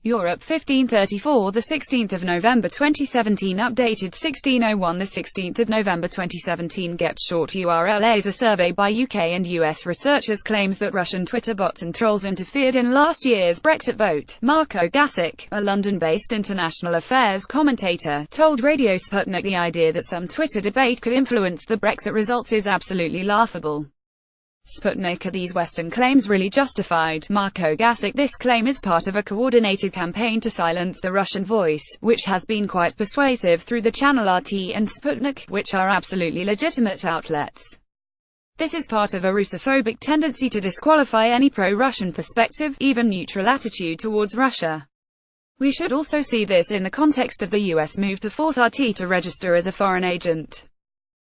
Europe 1534, the 16th of November 2017, updated 1601, the 16th of November 2017. Get short URLs. A survey by UK and US researchers claims that Russian Twitter bots and trolls interfered in last year's Brexit vote. Marco Gasic, a London-based international affairs commentator, told Radio Sputnik the idea that some Twitter debate could influence the Brexit results is absolutely laughable. Sputnik: are these Western claims really justified? Marco Gasic: this claim is part of a coordinated campaign to silence the Russian voice, which has been quite persuasive through the channel RT and Sputnik, which are absolutely legitimate outlets. This is part of a Russophobic tendency to disqualify any pro-Russian perspective, even neutral attitude towards Russia. We should also see this in the context of the US move to force RT to register as a foreign agent.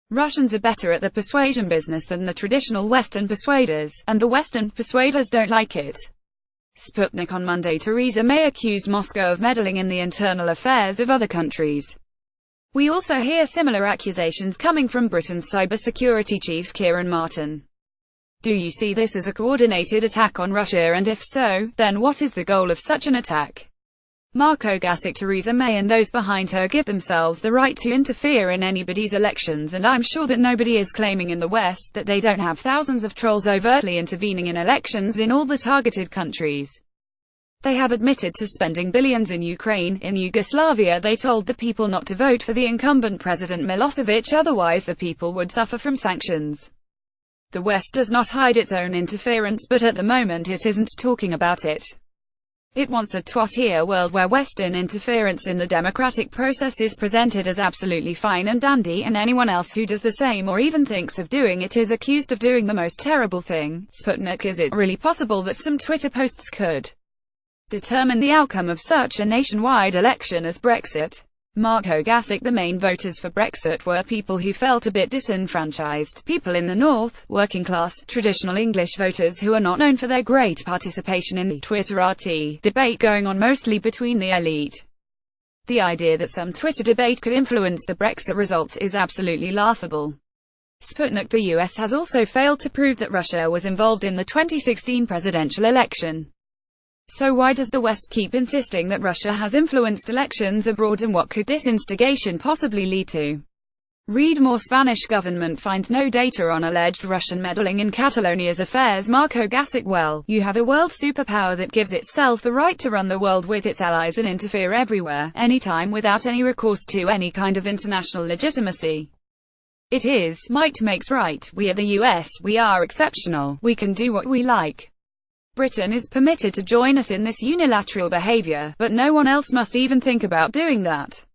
Russians are better at the persuasion business than the traditional Western persuaders, and the Western persuaders don't like it. Sputnik: on Monday, Theresa May accused Moscow of meddling in the internal affairs of other countries. We also hear similar accusations coming from Britain's cybersecurity chief Kieran Martin. Do you see this as a coordinated attack on Russia, and if so, then what is the goal of such an attack? Marco Gasic: Theresa May and those behind her give themselves the right to interfere in anybody's elections, and I'm sure that nobody is claiming in the West that they don't have thousands of trolls overtly intervening in elections in all the targeted countries. They have admitted to spending billions in Ukraine. In Yugoslavia, they told the people not to vote for the incumbent President Milosevic, otherwise the people would suffer from sanctions. The West does not hide its own interference, but at the moment it isn't talking about it. It wants a twat-here world where Western interference in the democratic process is presented as absolutely fine and dandy, and anyone else who does the same or even thinks of doing it is accused of doing the most terrible thing. Sputnik: is it really possible that some Twitter posts could determine the outcome of such a nationwide election as Brexit? Marco Gasic: the main voters for Brexit were people who felt a bit disenfranchised, people in the north, working class, traditional English voters who are not known for their great participation in the Twitter RT debate going on mostly between the elite. The idea that some Twitter debate could influence the Brexit results is absolutely laughable. Sputnik: the US has also failed to prove that Russia was involved in the 2016 presidential election. So why does the West keep insisting that Russia has influenced elections abroad, and what could this instigation possibly lead to? Read more. Spanish government finds no data on alleged Russian meddling in Catalonia's affairs. Marco Gasic: well, you have a world superpower that gives itself the right to run the world with its allies and interfere everywhere, anytime, without any recourse to any kind of international legitimacy. It is, might makes right. We are the US, we are exceptional, we can do what we like. Britain is permitted to join us in this unilateral behavior, but no one else must even think about doing that.